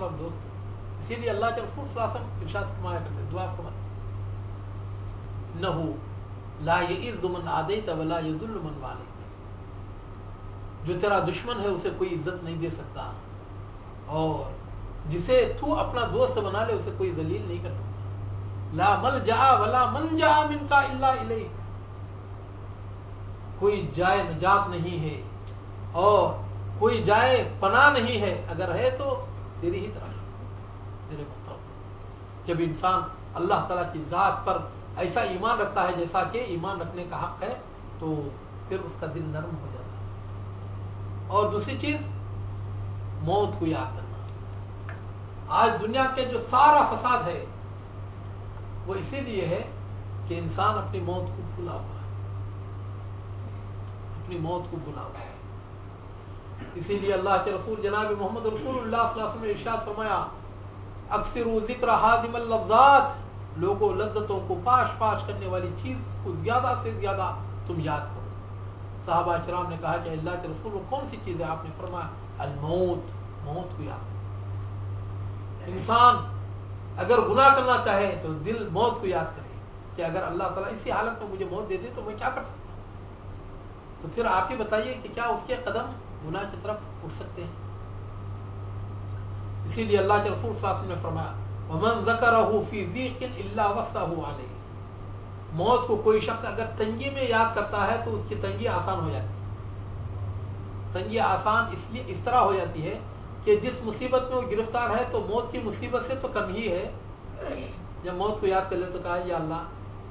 محترم دوست، اسی لیے اللہ کے رسول صلی اللہ علیہ وسلم ارشاد فرمایا کرتے، دعا فرماتے انہو لا یعز من عادیت ولا یذل من والیت، جو تیرا دشمن ہے اسے کوئی عزت نہیں دے سکتا، اور جسے تو اپنا دوست بنا لے اسے کوئی ذلیل نہیں کر سکتا۔ لا ملجا ولا منجا منک الا الیک، کوئی جائے نجات نہیں ہے اور کوئی جائے پناہ نہیں ہے، اگر ہے تو تیری ہی طرف۔ میرے محترم، جب انسان اللہ تعالیٰ کی ذات پر ایسا ایمان رکھتا ہے جیسا کہ ایمان رکھنے کا حق ہے، تو پھر اس کا دل نرم ہو جاتا ہے۔ اور دوسری چیز، موت کو یاد کرنا۔ آج دنیا کے جو سارا فساد ہے وہ اسی لیے ہے کہ انسان اپنی موت کو بھولا ہوا ہے، اپنی موت کو بھولا ہوا ہے۔ اسی لیے اللہ کے رسول جناب محمد رسول اللہ صلی اللہ علیہ وسلم نے ارشاد فرمایا، اکثروا ذکر ہادم اللذات، لوگوں لذتوں کو پاش پاش کرنے والی چیز کو زیادہ سے زیادہ تم یاد کرو۔ صحابہ کرام نے کہا کہ اللہ کے رسول کون سی چیز ہے؟ آپ نے فرمایا الموت، موت کو یاد کرو۔ انسان اگر گناہ کرنا چاہے تو دل موت کو یاد کرے کہ اگر اللہ تعالیٰ اسی حالت میں مجھے موت دے دے تو میں کیا کر سکتا ہوں؟ تو پھر آپ ہی بتائیے کہ کیا اس کے قدم گناہ کی طرف اٹھ سکتے ہیں؟ اسی لیے اللہ کے رسول صلی اللہ علیہ وسلم نے فرمایا وَمَنْ ذَكَرَهُ فِي ضِيقٍ إِلَّا وَسَّهُ عَلَيْهِ، موت کو کوئی شخص اگر تنگی میں یاد کرتا ہے تو اس کی تنگی آسان ہو جاتی ہے۔ تنگی آسان اس طرح ہو جاتی ہے کہ جس مصیبت میں وہ گرفتار ہے تو موت کی مصیبت سے تو کم ہی ہے، جب موت کو یاد کر لے تو کہا یا اللہ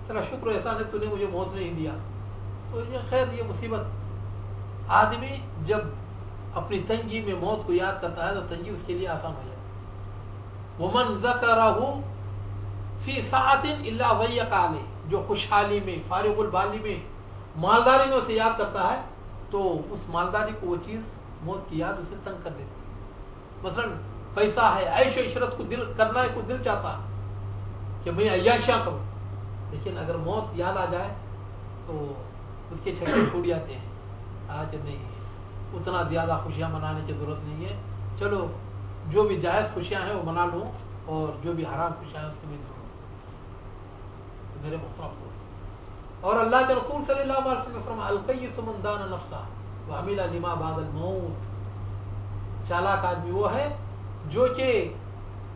تیرا شکر و احسان ہے تو نے مجھے موت نہیں دیا، تو یہ خیر یہ مصیبت۔ آدمی جب اپنی تنگی میں موت کو یاد کرتا ہے تو تنگی اس کے لیے آسان ہو جاتی ہے۔ وَمَنْ ذَكَرَهُ فِي سَعَةٍ إِلَّا ضَيَّقَ عَلَيْهِ، جو خوشحالی میں فارغ البالی میں مالداری میں اسے یاد کرتا ہے تو اس مالداری کو وہ چیز موت کی یاد اسے تنگ کر دیتی ہے۔ مثلا پیسہ ہے، عیش و عشرت کو دل کرنا ہے، کو دل چاہتا کہ میں عیاشیاں کروں، لیکن اگر موت یاد آ جائے تو اس کے چھکے چھوٹ جاتے ہیں۔ آج نہیں اتنا زیادہ خوشیاں منانے کی ضرورت نہیں ہے، چلو جو بھی جائز خوشیاں ہیں وہ منا لوں اور جو بھی حرام خوشیاں ہیں اس کو بھی چھوڑوں۔ تو میرے محترم دوست، اور اللہ کے رسول صلی اللہ علیہ وسلم نے فرمایا القیس من دان نفسہ وعمل لما بعد الموت، چالاک آدمی وہ ہے جو کہ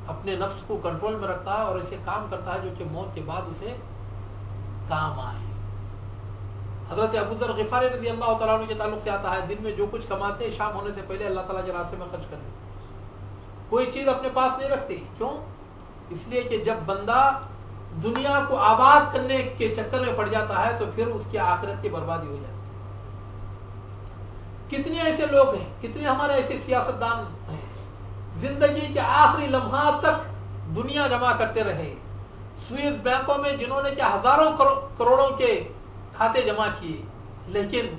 اپنے نفس کو کنٹرول میں رکھتا ہے اور ایسے کام کرتا ہے جو کہ موت کے بعد اسے کام آئے۔ حضرت ابو ذر غفاری رضی اللہ تعالیٰ عنہ کے تعلق سے آتا ہے دن میں جو کچھ کماتے ہیں شام ہونے سے پہلے اللہ تعالیٰ کے راستے میں خرچ کر دیتے، کوئی چیز اپنے پاس نہیں رکھتے۔ کیوں؟ اس لیے کہ جب بندہ دنیا کو آباد کرنے کے چکر میں پڑ جاتا ہے تو پھر اس کی آخرت کی بربادی ہو جاتی ہے۔ کتنے ایسے لوگ ہیں، کتنے ہمارے ایسے سیاستدان ہیں زندگی کے آخری لمحات تک دنیا جمع کرتے رہے، سوئس بینکوں میں جنہوں نے کیا ہزاروں کروڑوں کے کھاتے جمع کیے، لیکن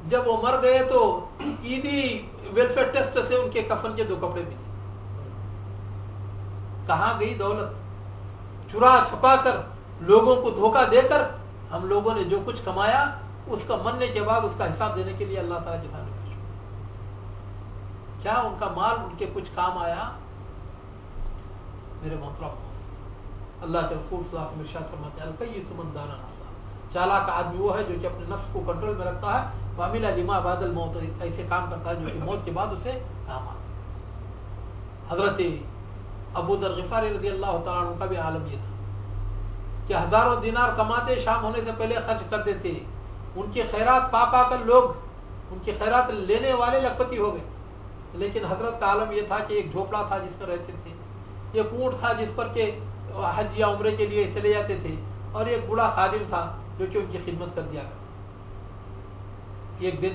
جب وہ مر گئے تو عیدی ویلفیئر ٹیسٹ سے ان کے کفن کے 2 کپڑے ملے۔ کہاں گئی دولت؟ چرا چھپا کر لوگوں کو دھوکہ دے کر ہم لوگوں نے جو کچھ کمایا اس کا مرنے کے بعد اس کا حساب دینے کے لیے اللہ تعالیٰ کے سامنے پیش ہوا۔ کیا ان کا مال ان کے کچھ کام آیا؟ میرے محترم، اللہ کے رسول صلی اللہ علیہ وسلم ارشاد فرماتے ہیں القیس من دان نفسہ، چالاک آدمی وہ ہے جو کہ اپنے نفس کو کنٹرول میں رکھتا ہے، وعمل لما بعد الموت، ایسے کام کرتا ہے جو کہ موت کے بعد اسے کام آتا ہے۔ حضرت ابو ذر غفاری رضی اللہ تعالیٰ عنہ کا بھی عالم یہ تھا کہ ہزاروں دینار کماتے، شام ہونے سے پہلے خرچ کر دیتے، ان کی خیرات پا پا کر لوگ ان کی خیرات لینے والے لکھپتی ہو گئے، لیکن حضرت کا عالم یہ تھا کہ ایک جھوپڑا تھا جس پر رہتے تھے، ایک اونٹ تھا جس پر کہ حج یا عمرے کے لیے چلے جاتے تھے، اور ایک بوڑھا خادم تھا جو کہ ان کی خدمت کر دیا کرتا۔ ایک دن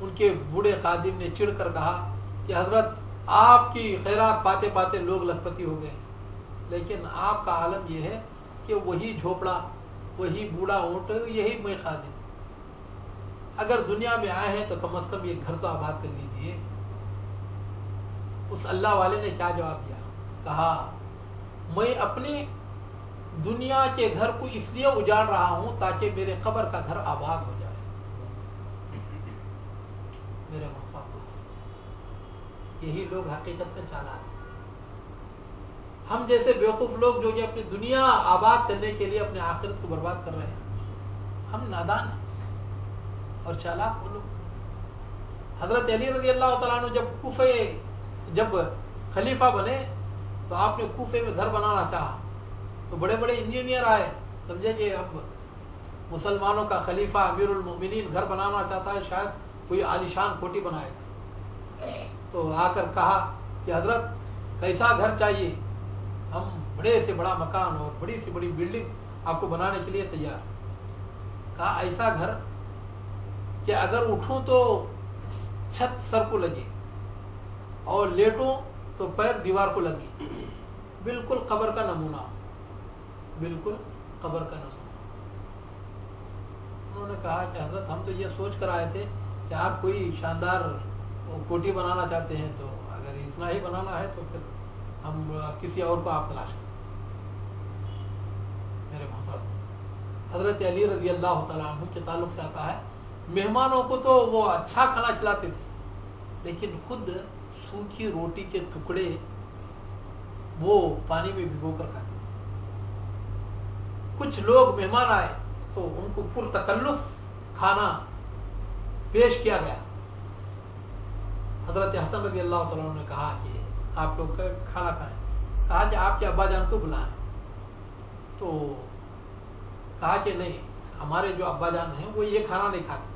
ان کے بوڑھے خادم نے چڑھ کر کہا کہ حضرت آپ کی خیرات پاتے پاتے لوگ لکھپتی ہو گئے، لیکن آپ کا عالم یہ ہے کہ وہی جھوپڑا، وہی بوڑھا اونٹ، یہی میں خادم، اگر دنیا میں آئے ہیں تو کم از کم یہ گھر تو آباد کر لیجئے۔ اس اللہ والے نے کیا جواب دیا؟ کہا میں اپنی دنیا کے گھر کو اس لیے اجاڑ رہا ہوں تاکہ میرے قبر کا گھر آباد ہو جائے۔ میرے محترم، یہی لوگ حقیقت میں چالاک ہیں۔ ہم جیسے بیوقوف لوگ جو کہ اپنی دنیا آباد کرنے کے لیے اپنے آخرت کو برباد کر رہے ہیں، ہم نادان اور چالاک وہ لوگ۔ حضرت علی رضی اللہ تعالیٰ عنہ جب خلیفہ بنے تو آپ نے کوفے میں گھر بنانا چاہا، تو بڑے بڑے انجینئر آئے، سمجھے کہ اب مسلمانوں کا خلیفہ امیر المومنین گھر بنانا چاہتا ہے، شاید کوئی عالیشان کوٹھی بنائے گا، تو آ کر کہا کہ حضرت کیسا گھر چاہیے؟ ہم بڑے سے بڑا مکان اور بڑی سے بڑی بلڈنگ آپ کو بنانے کے لیے تیار۔ کہا ایسا گھر کہ اگر اٹھوں تو چھت سر کو لگے اور لیٹوں تو پیر دیوار کو لگے، بالکل قبر کا نمونہ، بالکل قبر کا نمونہ۔ انہوں نے کہا کہ حضرت ہم تو یہ سوچ کر آئے تھے کہ آپ کوئی شاندار کوٹھی بنانا چاہتے ہیں، تو اگر اتنا ہی بنانا ہے تو پھر ہم کسی اور کو آپ تلاش کریں۔ میرے محترم، حضرت علی رضی اللہ تعالیٰ عنہ کے تعلق سے آتا ہے، مہمانوں کو تو وہ اچھا کھانا کھلاتے تھے، لیکن خود سوکھی روٹی کے ٹکڑے وہ پانی میں بھگو کر کھاتے۔ کچھ لوگ مہمان آئے تو ان کو پرتکلف کھانا پیش کیا گیا۔ حضرت حسن رضی اللہ تعالیٰ عنہ نے کہا کہ آپ لوگ کھانا کھائیں۔ کہا کہ آپ کے ابا جان کو بلائیں، تو کہا کہ نہیں، ہمارے جو ابا جان ہیں وہ یہ کھانا نہیں کھاتے۔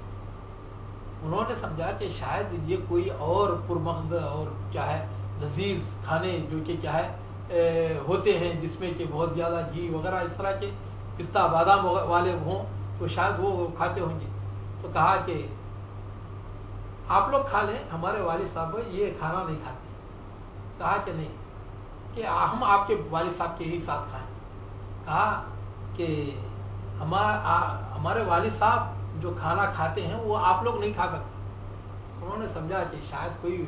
انہوں نے سمجھا کہ شاید یہ کوئی اور پرمغز اور کیا ہے لذیذ کھانے جو کہ کیا ہے ہوتے ہیں، جس میں کہ بہت زیادہ گھی وغیرہ اس طرح کے پستہ بادام والے ہوں، تو شاید وہ کھاتے ہوں گے۔ تو کہا کہ آپ لوگ کھا لیں، ہمارے والد صاحب یہ کھانا نہیں کھاتے۔ کہا کہ نہیں، کہ ہم آپ کے والد صاحب کے ہی ساتھ کھائیں۔ کہا کہ ہمارے والد صاحب جو کھانا کھاتے ہیں وہ آپ لوگ نہیں کھا سکتے۔ انہوں نے سمجھا کہ شاید کوئی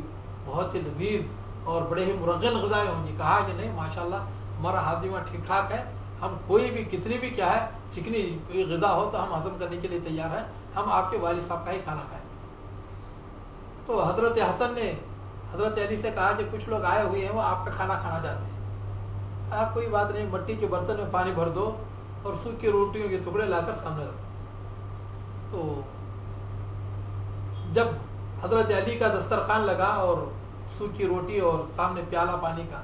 بہت ہی لذیذ اور بڑے ہی مرغن غذائیں ہوں گی۔ کہا کہ نہیں، ماشاءاللہ ہمارا ہاضمہ ٹھیک ٹھاک ہے، ہم کوئی بھی کتنی بھی کیا ہے چکنی کوئی غذا ہو تو ہم ہضم کرنے کے لیے تیار ہیں، ہم آپ کے والد صاحب کا ہی کھانا کھائیں۔ تو حضرت حسن نے حضرت علی سے کہا کہ کچھ لوگ آئے ہوئے ہیں، وہ آپ کا کھانا کھانا چاہتے ہیں۔ آپ کوئی بات نہیں، مٹی کے برتن میں پانی بھر دو اور سوکھی روٹیوں کے ٹکڑے لا کر سامنے رکھو۔ تو جب حضرت علی کا دسترخوان لگا اور سوکھی روٹی اور سامنے پیالہ پانی کا،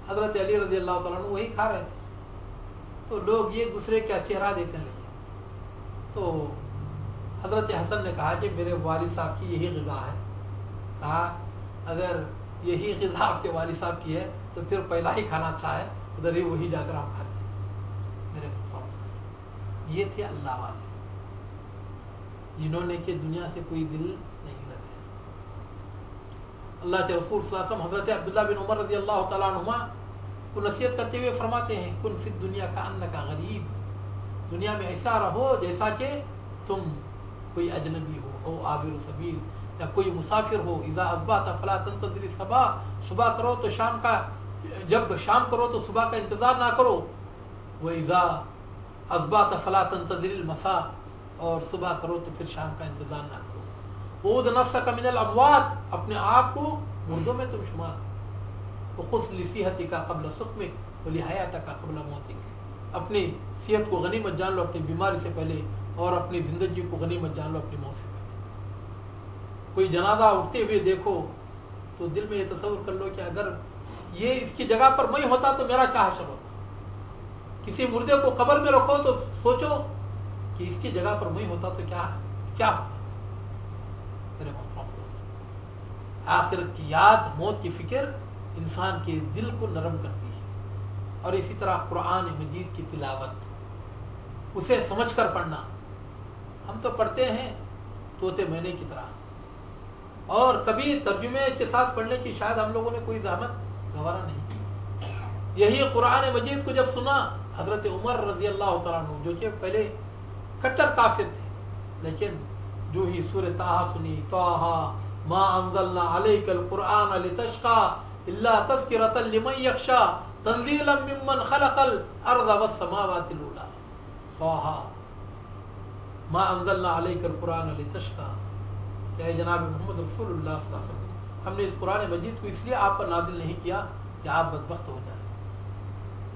حضرت علی رضی اللہ تعالیٰ عنہ وہی کھا رہے تھے، تو لوگ ایک دوسرے کا چہرہ دیکھنے لگے۔ تو حضرت حسن نے کہا کہ میرے والد صاحب کی یہی غذا ہے۔ کہا اگر یہی غذا آپ کے والد صاحب کی ہے تو پھر پہلا ہی کھانا اچھا ہے، ادھر ہی وہی جا کر ہم کھاتے ہیں۔ میرے یہ تھے اللہ والے، جنہوں نے کہ دنیا سے کوئی دل نہیں لگایا۔ اللہ کے رسول صلی اللہ علیہ وسلم حضرت عبداللہ بن عمر رضی اللہ تعالیٰ عنہما کو نصیحت کرتے ہوئے فرماتے ہیں، کن فی الدنیا کأنک غریب، دنیا میں ایسا رہو جیسا کہ تم کوئی اجنبی ہو او عابر سبیل، یا کوئی مسافر ہو۔ اذا اصبحت فلا تنتظر الصباح، صبح کرو تو شام کا، جب شام کرو تو صبح کا انتظار نہ کرو۔ وَإِذَا اصبحت فلا تنتظر المساء، اور صبح کرو تو پھر شام کا انتظار نہ کرو۔ وَعُودْ نَفْسَكَ مِنَ الْأَمْوَاتِ، اپنے آپ کو مردوں میں تم شمار۔ وَخُذْ لِصِحَتِكَ قَبْلَ سُقْمِكَ وَلِحَيَاتِكَ قَبْلَ مَوْتِكَ، اپنی صحت کو غنیمت جان لو اپنی بیماری سے پہلے، اور اپنی زندگی کو غنیمت جان لو اپنی موت سے پہلے۔ کوئی جنازہ اٹھتے ہوئے دیکھو تو دل میں یہ تصور کر لو کہ اگر یہ اس کی جگہ پر میں ہوتا تو میرا کیا حشر ہوتا۔ کسی مردے کو قبر میں رکھو تو سوچو کہ اس کی جگہ پر میں ہوتا تو کیا ہوتا۔ آخرت کی یاد، موت کی فکر انسان کے دل کو نرم کرتی ہے۔ اور اسی طرح قرآن مجید کی تلاوت، اسے سمجھ کر پڑھنا۔ ہم تو پڑھتے ہیں طوطے مینے کی طرح، اور کبھی ترجمے کے ساتھ پڑھنے کی شاید ہم لوگوں نے کوئی زحمت گوارا نہیں کی۔ یہی قرآن مجید کو جب سنا حضرت عمر رضی اللہ تعالیٰ عنہ، جو کہ پہلے کٹر کافر تھے، لیکن جو ہی سورہ طٰہٰ سنی، طٰہٰ ما انزلنا علیک القرآن لتشقى الا تذکرۃ لمن یخشی تنزیلا ممن خلق الارض والسماوات العلی، طٰہٰ ما انزلنا علیک القرآن لتشقى، کہ اے جناب محمد رسول اللہ صلی اللہ علیہ وسلم، ہم نے اس قرآن مجید کو اس لیے آپ پر نازل نہیں کیا کہ آپ بدبخت ہو جائیں۔